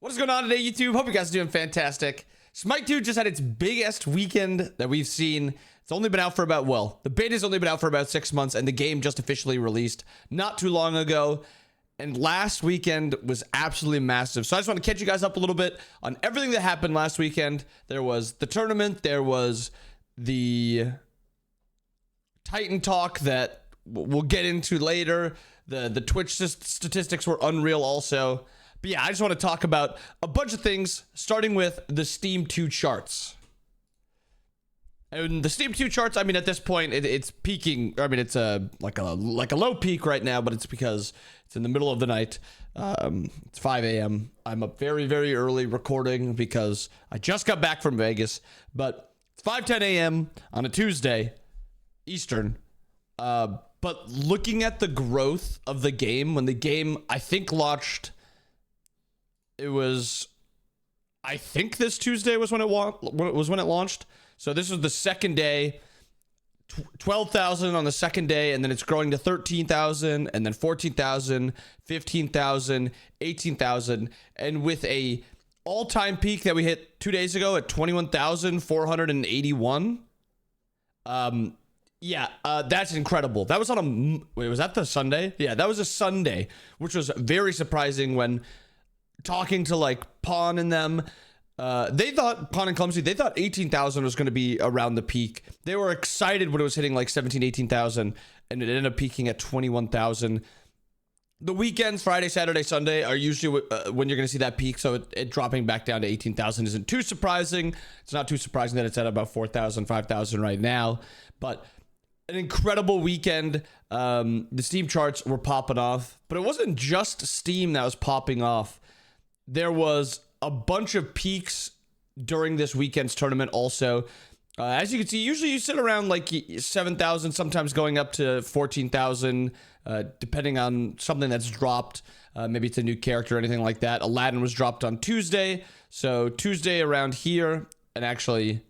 What is going on today, YouTube? Hope you guys are doing fantastic. Smite 2 just had its biggest weekend that we've seen. It's only been out for about, well, the beta's only been out for about 6 months, and the game just officially released not too long ago. And last weekend was absolutely massive. So I just want to catch you guys up a little bit on everything that happened last weekend. There was the tournament. There was the Titan talk that we'll get into later. The Twitch statistics were unreal also. But yeah, I just want to talk about a bunch of things, starting with the Steam 2 charts. And the Steam 2 charts, I mean, at this point, it's peaking. I mean, it's like a low peak right now, but it's because it's in the middle of the night. It's 5 a.m. I'm up very, very early recording because I just got back from Vegas. But it's 5:10 a.m. on a Tuesday, Eastern. But looking at the growth of the game, when the game, I think, launched... It was, I think this Tuesday was when it launched. So this was the second day, 12,000 on the second day, and then it's growing to 13,000, and then 14,000, 15,000, 18,000, and with a all-time peak that we hit 2 days ago at 21,481. That's incredible. That was on a, wait, was that the Sunday? Yeah, that was a Sunday, which was very surprising when talking to like Pawn and them, they thought, Pawn and Clumsy, they thought 18,000 was going to be around the peak. They were excited when it was hitting like 17, 18,000, and it ended up peaking at 21,000. The weekends, Friday, Saturday, Sunday, are usually when you're going to see that peak, so it dropping back down to 18,000 isn't too surprising. It's not too surprising that it's at about 4,000, 5,000 right now, but an incredible weekend. The Steam charts were popping off, but it wasn't just Steam that was popping off. There was a bunch of peaks during this weekend's tournament also. As you can see, usually you sit around like 7,000, sometimes going up to 14,000, depending on something that's dropped. Maybe it's a new character or anything like that. Aladdin was dropped on Tuesday. So Tuesday around here, and actually,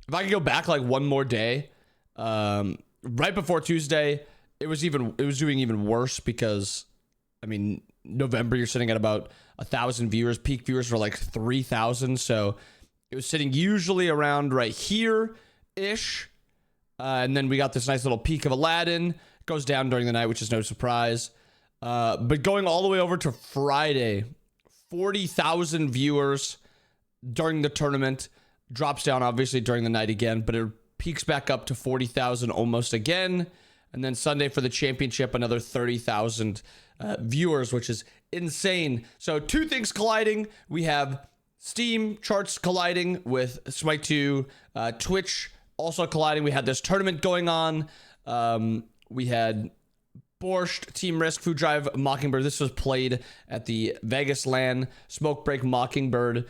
if I could go back like one more day, right before Tuesday, it was doing even worse because, I mean, November, you're sitting at about 1,000 viewers. Peak viewers were like 3,000. So it was sitting usually around right here-ish. And then we got this nice little peak of Aladdin. It goes down during the night, which is no surprise. But going all the way over to Friday, 40,000 viewers during the tournament. Drops down, obviously, during the night again. But it peaks back up to 40,000 almost again. And then Sunday for the championship, another 30,000 viewers, which is insane. So two things colliding. We have Steam charts colliding with Smite 2, Twitch also colliding. We had this tournament going on. We had Borscht, Team Risk, Food Drive, Mockingbird. This was played at the Vegas LAN. Smoke Break, Mockingbird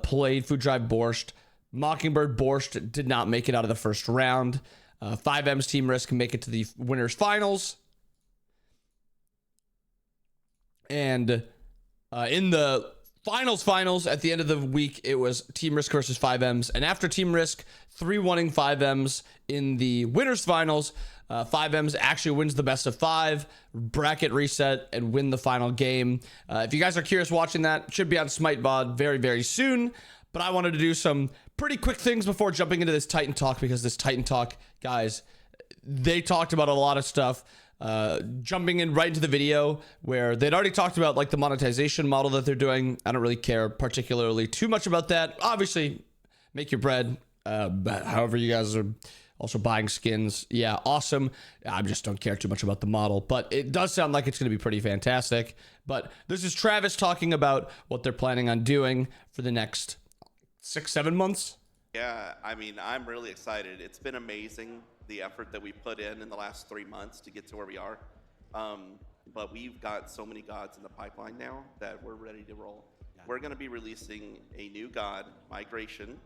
played Food Drive, Borscht. Mockingbird, Borscht did not make it out of the first round. 5M's Team Risk make it to the winners finals. And in the finals, at the end of the week, it was Team Risk versus 5M's. And after Team Risk 3-1ing 5M's in the winners finals, 5M's actually wins the best of 5, bracket reset, and win the final game. If you guys are curious watching that, it should be on Smite VOD very, very soon. But I wanted to do some pretty quick things before jumping into this Titan talk, because this Titan talk, guys, they talked about a lot of stuff. Jumping in right into the video where they'd already talked about like the monetization model that they're doing. I don't really care particularly too much about that. Obviously, make your bread. However, you guys are also buying skins. Yeah, awesome. I just don't care too much about the model, but it does sound like it's going to be pretty fantastic. But this is Travis talking about what they're planning on doing for the next 6-7 months. Yeah, I mean, I'm really excited. It's been amazing, the effort that we put in the last 3 months to get to where we are. But we've got so many gods in the pipeline now that we're ready to roll. Yeah. We're going to be releasing a new god, Migration,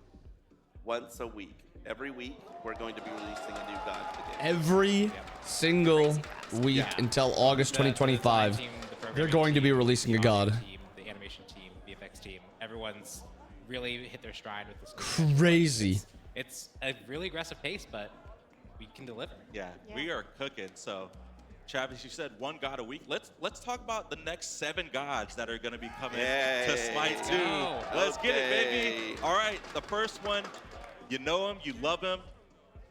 once a week. Every week, we're going to be releasing a new god to the game. Every single week until August 2025, they're going to be releasing a god. The animation team, VFX team, everyone's really hit their stride with this. Crazy. It's a really aggressive pace, but we can deliver. Yeah, we are cooking. So Travis, you said one god a week. Let's talk about the next 7 gods that are going to be coming to Smite 2. Let's get it, baby. All right, the first one, you know him, you love him.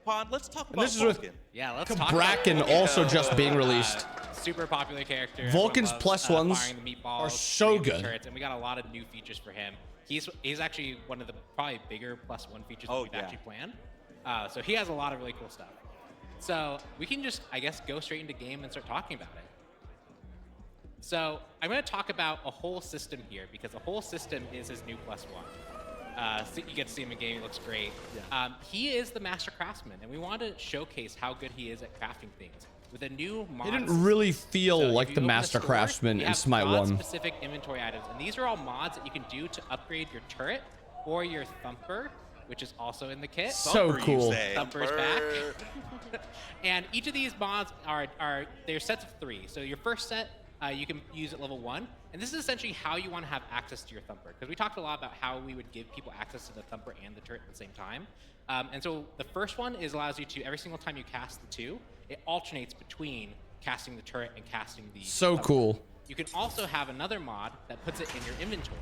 Pon, let's talk about This is Vulcan. with Yeah, let's talk Bracken about also just being released. Super popular character. Vulcan's Everyone plus loves, ones firing the meatballs, are so shooting the good. turrets, and we got a lot of new features for him. He's actually one of the probably bigger plus 1 features that we've actually planned. So he has a lot of really cool stuff. So we can just, I guess, go straight into game and start talking about it. So I'm going to talk about a whole system here because the whole system is his new +1. So you get to see him in game, he looks great. Yeah. He is the master craftsman, and we want to showcase how good he is at crafting things. With a new mod He didn't really feel so like the master craftsman in Smite 1. specific inventory items, and these are all mods that you can do to upgrade your turret or your thumper, which is also in the kit. So cool. Thumper's back. And each of these mods they're sets of 3. So your first set, you can use at level 1. And this is essentially how you want to have access to your thumper. Because we talked a lot about how we would give people access to the thumper and the turret at the same time. And so the first one allows you to, every single time you cast the 2, it alternates between casting the turret and casting the So thumper. cool. You can also have another mod that puts it in your inventory,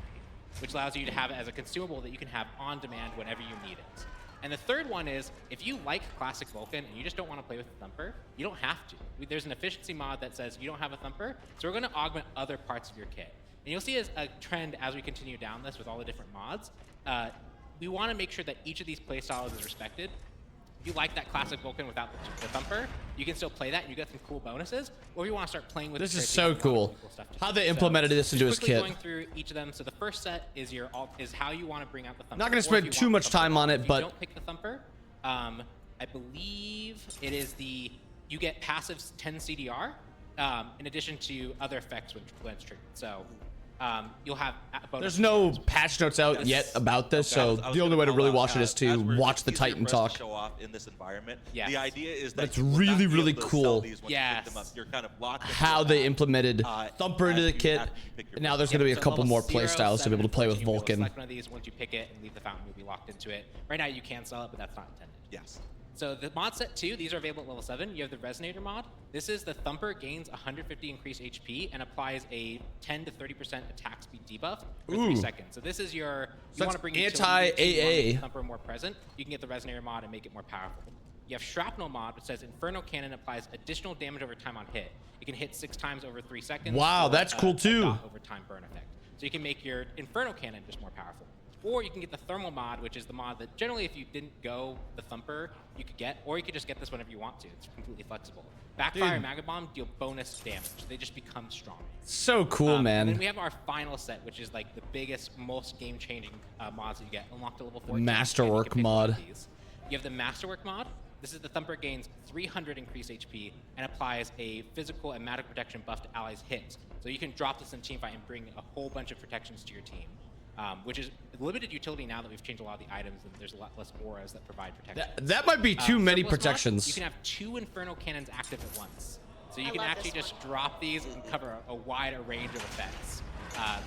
which allows you to have it as a consumable that you can have on demand whenever you need it. And the third one is, if you like classic Vulcan and you just don't want to play with the thumper, you don't have to. There's an efficiency mod that says you don't have a thumper, so we're going to augment other parts of your kit. And you'll see as a trend as we continue down this with all the different mods, we want to make sure that each of these playstyles is respected. If you like that classic Vulcan without the thumper, you can still play that and you get some cool bonuses. Or if you want to start playing with This the is turret, so cool. How they implemented this into his quickly kit. going through each of them. So the first set is is how you want to bring out the thumper. Not gonna or spend if you too want much the thumper. time on it, If but- you don't pick the thumper, I believe it is you get passive 10 CDR in addition to other effects when it's triggered. So you'll have bonus. There's no patch notes out yet about this, so the only way to really watch it is to watch the Titan talk. Show off in this environment. Yes. The idea is that It's you will really, not be really able to cool. sell these once you pick Yes. them up. You're kind of locked into How the they map, implemented Thumper into the after kit. you pick your And now weapon. there's going to be a So couple level more 0, playstyles to be able to play with 14, you'll be able to Vulcan. select one of these. Once you pick it and leave the fountain, you'll be locked into it. Right now you can sell it, but that's not intended. Yes. So the mod set 2, these are available at level 7. You have the Resonator mod. This is the Thumper gains 150 increased HP and applies a 10 to 30% attack speed debuff for 3 Ooh. seconds. So this is your, So you want that's to bring utility anti-AA. to make the Thumper more present. You can get the Resonator mod and make it more powerful. You have Shrapnel mod, which says Inferno Cannon applies additional damage over time on hit. It can hit 6 times over 3 seconds. Wow, or that's cool too. a dot over time burn effect. So you can make your Inferno Cannon just more powerful. Or you can get the Thermal mod, which is the mod that generally if you didn't go the Thumper, you could get, or you could just get this whenever you want to. It's completely flexible. Backfire and Mega Bomb deal bonus damage. They just become strong. So cool, And then man. we have our final set, which is like the biggest, most game-changing mods that you get. Unlocked to level 14. Masterwork and you can pick one of mod. these. You have the Masterwork mod. This is the Thumper gains 300 increased HP and applies a physical and magic protection buff to allies' hits. So you can drop this in teamfight and bring a whole bunch of protections to your team. Which is limited utility now that we've changed a lot of the items and there's a lot less auras that provide protection. That might be too many Surplus mod, protections. you can have 2 Inferno Cannons active at once. So you I can love actually this just drop these and cover a wider range of effects.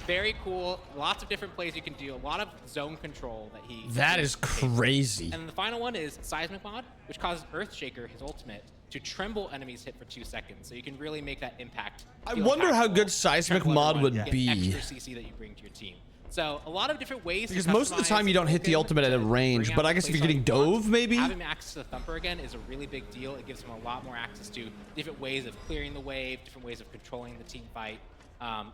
Very cool. Lots of different plays you can do. A lot of zone control that he... That is crazy. And then the final one is Seismic mod, which causes Earthshaker, his ultimate, to tremble enemies hit for 2 seconds. So you can really make that impact. I feel wonder how impactful. good Seismic Tremble mod everyone, would get be. Extra CC that you bring to your team. So a lot of different ways. Because to most of the time customize you don't hit the Vulcan ultimate at a to range, bring but out I guess if you're playstyle getting you want. Dove, maybe? Having access to the Thumper again is a really big deal. It gives him a lot more access to different ways of clearing the wave, different ways of controlling the team fight.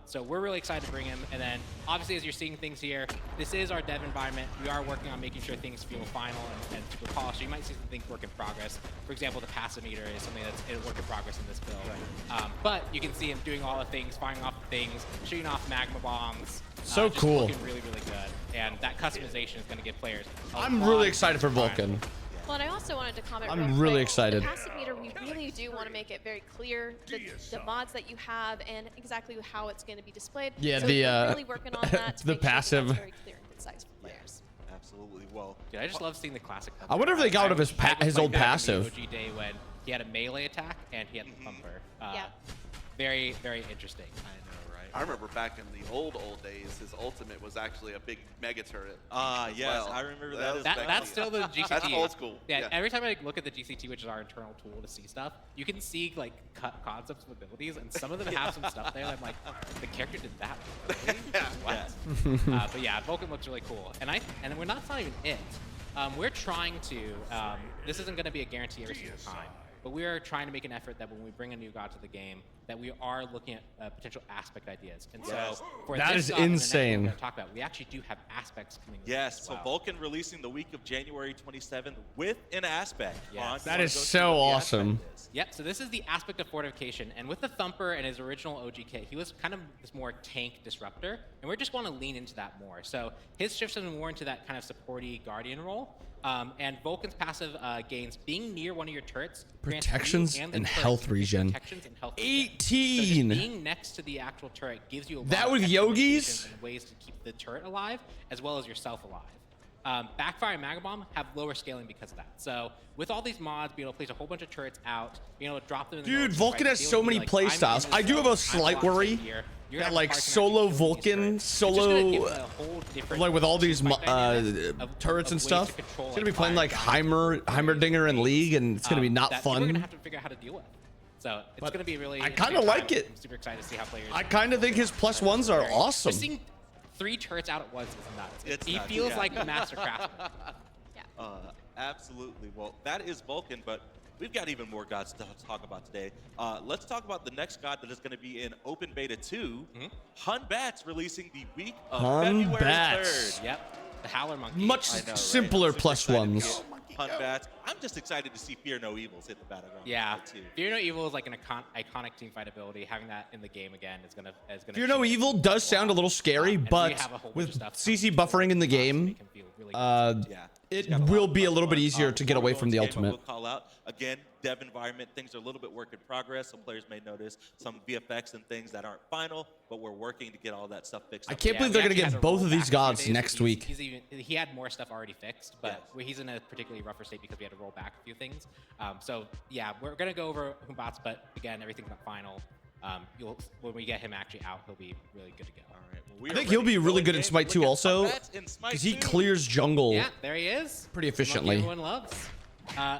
So we're really excited to bring him. And then obviously as you're seeing things here, this is our dev environment. We are working on making sure things feel final and super polished. So you might see some things work in progress. For example, the passive meter is something that's a work in progress in this build. But you can see him doing all the things, firing off the things, shooting off magma bombs. So just cool. looking really, really good. And that customization is going to give players a I'm lot really of excited for fun. Vulcan. Well, and I also wanted to comment. I'm real really quick. excited. The passive meter, we really do want to make it very clear the mods that you have and exactly how it's going to be displayed. Yeah, so the, we're really working on that. To the make sure that passive. that's very clear and concise for players. Absolutely. Well, Dude, I just love seeing the classic. I wonder if they got rid of his his old passive. OG day when he had a melee attack and he had the thumper. Yeah. Very, very interesting. I know, right? I remember back in the old days, his ultimate was actually a big mega turret. Yes, well. I remember that. That's still the GCT. That's old school. Yeah, every time I look at the GCT, which is our internal tool to see stuff, you can see like concepts of abilities, and some of them have some stuff there that I'm like, the character did that. Really? What? But yeah, Vulcan looks really cool, and we're not even it. We're trying to. This isn't going to be a guarantee every single time, but we are trying to make an effort that when we bring a new god to the game, that we are looking at potential aspect ideas. And so for that this is god and the next one insane. we're gonna talk about, we actually do have aspects coming. Yes, as so well. Vulcan releasing the week of January 27th with an aspect. Yes. Ron, That you is wanna go so through what the awesome. aspect is? Yep, so this is the aspect of fortification, and with the Thumper and his original OG kit, he was kind of this more tank disruptor, and we just want to lean into that more. So his shifts have been more into that kind of supporty guardian role, and Vulcan's passive gains being near one of your turrets, grants Protections you the and turret health regen. Protections and health regen. 18. So just being next to the actual turret gives you a lot That of with extra Yogis? mutations and ways to keep the turret alive, as well as yourself alive. Backfire and Mega Bomb have lower scaling because of that. So with all these mods, being able to place a whole bunch of turrets out, being able to drop them in the middle Dude, of the Vulcan fight, has be able so to be many like, play I'm in styles. this I do have zone, a I'm slight locked in worry here. You're that gonna have a like card can solo actually kill this Vulcan, turret. It's just gonna give solo, a whole different like with all these fight dynamic of turrets and ways to stuff. control, It's gonna be playing fire like guys, Heimerdinger in League, and it's gonna be not that We're fun. gonna have to figure out how to deal with. So it's But gonna be really. I interesting kinda like time. it. I'm super excited to see how players. I kind of think his +1s are awesome. Just seeing 3 turrets out at once is nuts. It's He nuts, feels yeah. like the master craftsman. Yeah. Absolutely. Well, that is Vulcan, but we've got even more gods to talk about today. Let's talk about the next god that is going to be in Open Beta 2, Hun Batz, releasing the week of Hun February Batz. 3rd. Yep. The Howler Monkey. Much I know, right? simpler I'm super excited to +1s. get Hun Batz. I'm just excited to see Fear No Evils hit the battleground. Yeah. too. Fear No Evil is like an iconic team fight ability. Having that in the game again is gonna. Fear No Evil does sound a little scary, And we but have a whole bunch with of stuff CC coming buffering in the to game, make him feel really good. Yeah. it He's got a lot will of be a fun little bit ones. easier to get Before we away go from into the game, I will ultimate. call out again, dev environment, things are a little bit work in progress, so players may notice some VFX and things that aren't final, but we're working to get all that stuff fixed. I up. can't believe they're we gonna actually get had to both roll of these back a few gods days, so next week. He had more stuff already fixed, but Yes. he's in a particularly rougher state because we had to roll back a few things. So yeah, we're gonna go over Hun Batz, but again, everything's not final. When we get him actually out, he'll be really good to go. All right, well, we I are think he'll ready be to go really in good in game. Smite Look 2 at also, Hun Batz in Smite because he 2. clears jungle Yeah, there he is. pretty The monkey efficiently. everyone loves.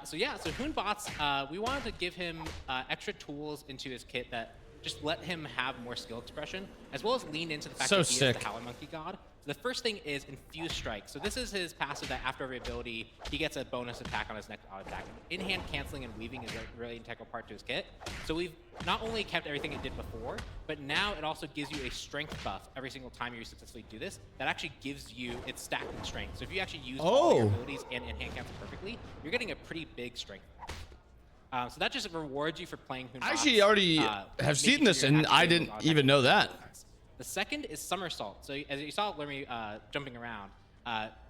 So Hun Batz, we wanted to give him extra tools into his kit that just let him have more skill expression, as well as lean into the fact So that he sick. is the Howler Monkey God. So the first thing is Infuse Strike. So this is his passive that after every ability, he gets a bonus attack on his next auto attack. In-hand canceling and weaving is a really integral part to his kit. So we've not only kept everything it did before, but now it also gives you a strength buff every single time you successfully do this. That actually gives you, it's stacked in strength. So if you actually use all your abilities and in-hand cancel perfectly, you're getting a pretty big strength buff. So that just rewards you for playing Hun I Batz, actually already have making seen sure this, you're and actually I doing didn't those even know that. auto-attacks. The second is Somersault. So as you saw Lermy jumping around,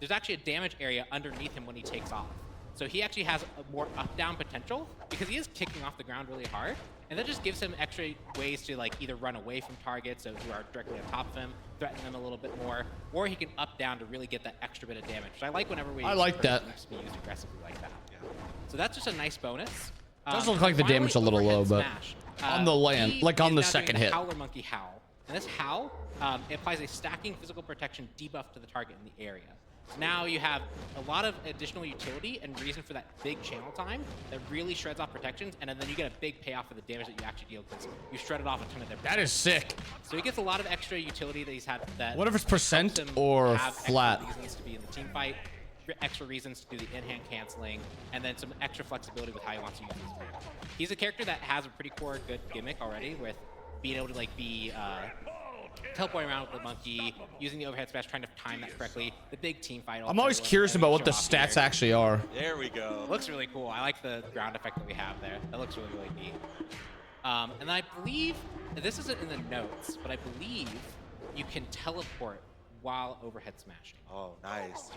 there's actually a damage area underneath him when he takes off. So he actually has a more up-down potential because he is kicking off the ground really hard. And that just gives him extra ways to like either run away from targets who are directly on top of him, threaten them a little bit more, or he can up-down to really get that extra bit of damage. Which I like whenever we I like that. needs to be used aggressively like that. So that's just a nice bonus. Does look like the Finally, damage a little overhead low, but smash. on the land, He like on is the now second doing hit. Howler Monkey Howl. And this Howl, it applies a stacking physical protection debuff to the target in the area. So now you have a lot of additional utility and reason for that big channel time that really shreds off protections, and then you get a big payoff for the damage that you actually deal because you shredded off a ton of their That is sick. So he gets a lot of extra utility that he's had. That What if it's percent helps him or have flat? Extra reasons to be in the team fight, extra reasons to do the in-hand canceling, and then some extra flexibility with how he wants to use his move. He's a character that has a pretty core good gimmick already with being able to like be teleporting around with the monkey, using the overhead smash, trying to time that correctly. The big team fight. I'm always curious about what the stats actually are. There we go. It looks really cool. I like the ground effect that we have there. That looks really, really neat. And I believe, this isn't in the notes, but I believe you can teleport while overhead smashing. Oh, nice.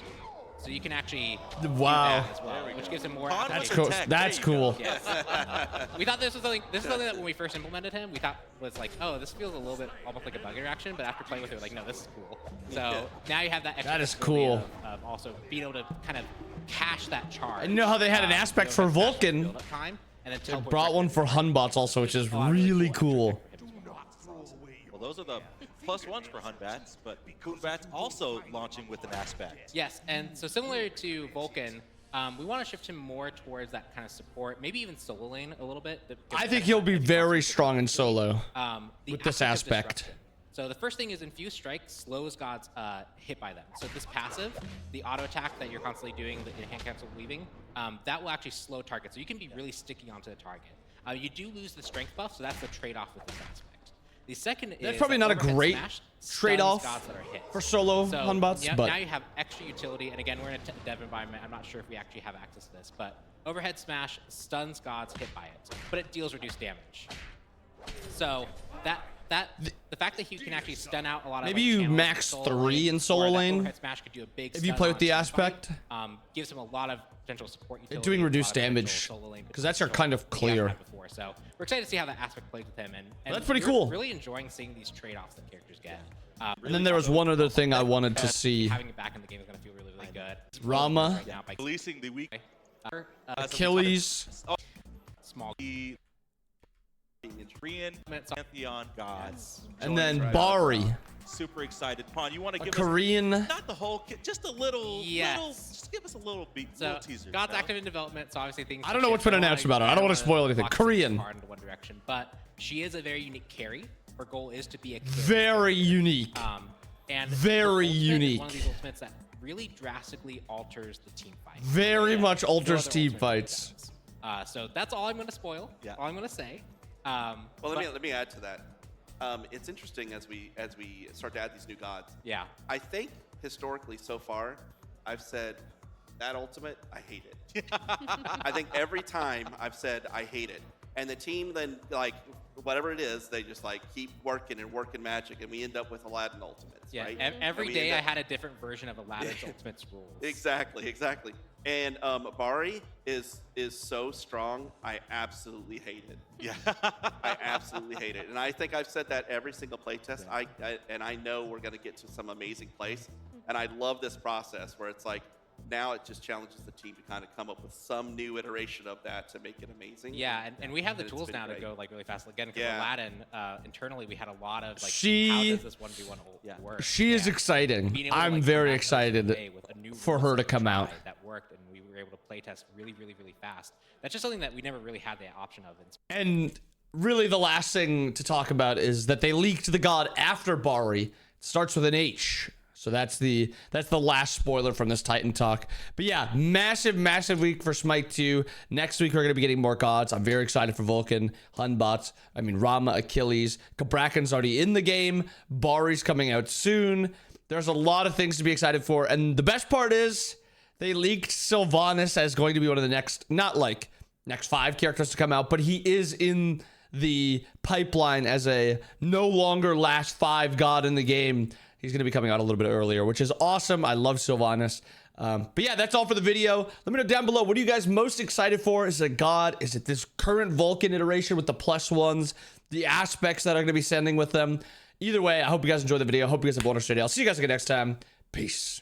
So you can actually Wow. do that as well, which gives him more. Con That's with cool. attack. That's There you cool. go. Yes. We thought this was something. This is something that when we first implemented him, we thought was like, oh, this feels a little bit almost like a bug interaction. But after playing with it, we're like, no, this is cool. So now you have that. Extra That is flexibility cool. Of also being able to kind of cache that charge. And you know how they had an aspect for Vulcan? build-up time, and then They teleport brought one directly for into Hun Batz also, which is really cool. Well, Well, those are the +1s for Hun Batz, but Hun Batz also launching with an aspect. Yes, and so similar to Vulcan, we want to shift him more towards that kind of support, maybe even solo lane a little bit. I think he'll be very strong in solo with this of aspect. disruption. So the first thing is Infused Strike slows gods hit by them. So this passive, the auto attack that you're constantly doing, the hand cancel weaving, that will actually slow targets. So you can be really sticky onto the target. You do lose the strength buff, so that's the trade-off with this aspect. The second is That's probably not a overhead great smash trade-off stuns gods that are hit. for solo So Hun Batz, yeah, but now you have extra utility, and again, we're in a dev environment. I'm not sure if we actually have access to this, but overhead smash stuns gods hit by it, but it deals reduced damage. So the fact that he can actually stun out a lot of maybe like, you channels max in 3 in solo or that lane overhead smash could do a big if you stun play on with the a team aspect. fight. Gives him a lot of potential support utility. Doing a lot reduced of potential damage, solo lane 'cause that's your potential kind of that he hasn't clear. had before. So we're excited to see how that aspect plays with him, and That's pretty we're cool. Really enjoying seeing these trade-offs that characters get. And then there was one other thing I wanted to see. Having it back in the game is going to feel really, really good. Rama. Right now by Releasing the week. Achilles. small Korean Pantheon gods. And then Bari. Super excited. Pon, you want to A give Korean. us not the whole kit, just a little, Yes. just give us a little beat, So little teaser. God's you know? active in development, so obviously things. I don't know what's been announced about her. I don't want to spoil anything. Korean. Hard into one direction, but she is a very unique carry. Her goal is to be a carry. Very unique. And Very her ultimate is unique. One of these ultimates that really drastically alters the team fight. Very much No alters other team ultimate fights. does. So that's all I'm going to spoil. Yeah. All I'm going to say. Well, But- let me add to that. It's interesting as we start to add these new gods. Yeah. I think historically so far, I've said that ultimate, I hate it. I think every time I've said I hate it, and the team then like whatever it is, they just like keep working and working magic, and we end up with Aladdin ultimates. Yeah. Right? Every And we day end I up- had a different version of Aladdin's ultimates rules. Exactly. And Bari is so strong. I absolutely hate it. Yeah. I absolutely hate it. And I think I've said that every single playtest. And I know we're going to get to some amazing plays. And I love this process where it's like, now it just challenges the team to kind of come up with some new iteration of that to make it amazing. Yeah, and we have the And it's tools been now great. to go like really fast. Again, for Yeah. Aladdin, internally we had a lot of like, She- how does this 1v1 work? She is And exciting. being able to, I'm like, very come back the next excited day with a new for rule her to set come try out. That worked, and we were able to play test really fast. That's just something that we never really had the option of. And really, the last thing to talk about is that they leaked the god after Bari. It starts with an H. So that's the last spoiler from this Titan talk. But yeah, massive week for Smite 2. Next week we're gonna be getting more gods. I'm very excited for Vulcan, Hun Batz, Rama, Achilles. Kabrakan's already in the game. Bari's coming out soon. There's a lot of things to be excited for. And the best part is they leaked Sylvanas as going to be one of the next 5 characters to come out, but he is in the pipeline as a no longer last 5 god in the game. He's going to be coming out a little bit earlier, which is awesome. I love Sylvanas. But yeah, that's all for the video. Let me know down below, what are you guys most excited for? Is it a god? Is it this current Vulcan iteration with the +1s? The aspects that are going to be sending with them? Either way, I hope you guys enjoyed the video. I hope you guys have a wonderful day. I'll see you guys again next time. Peace.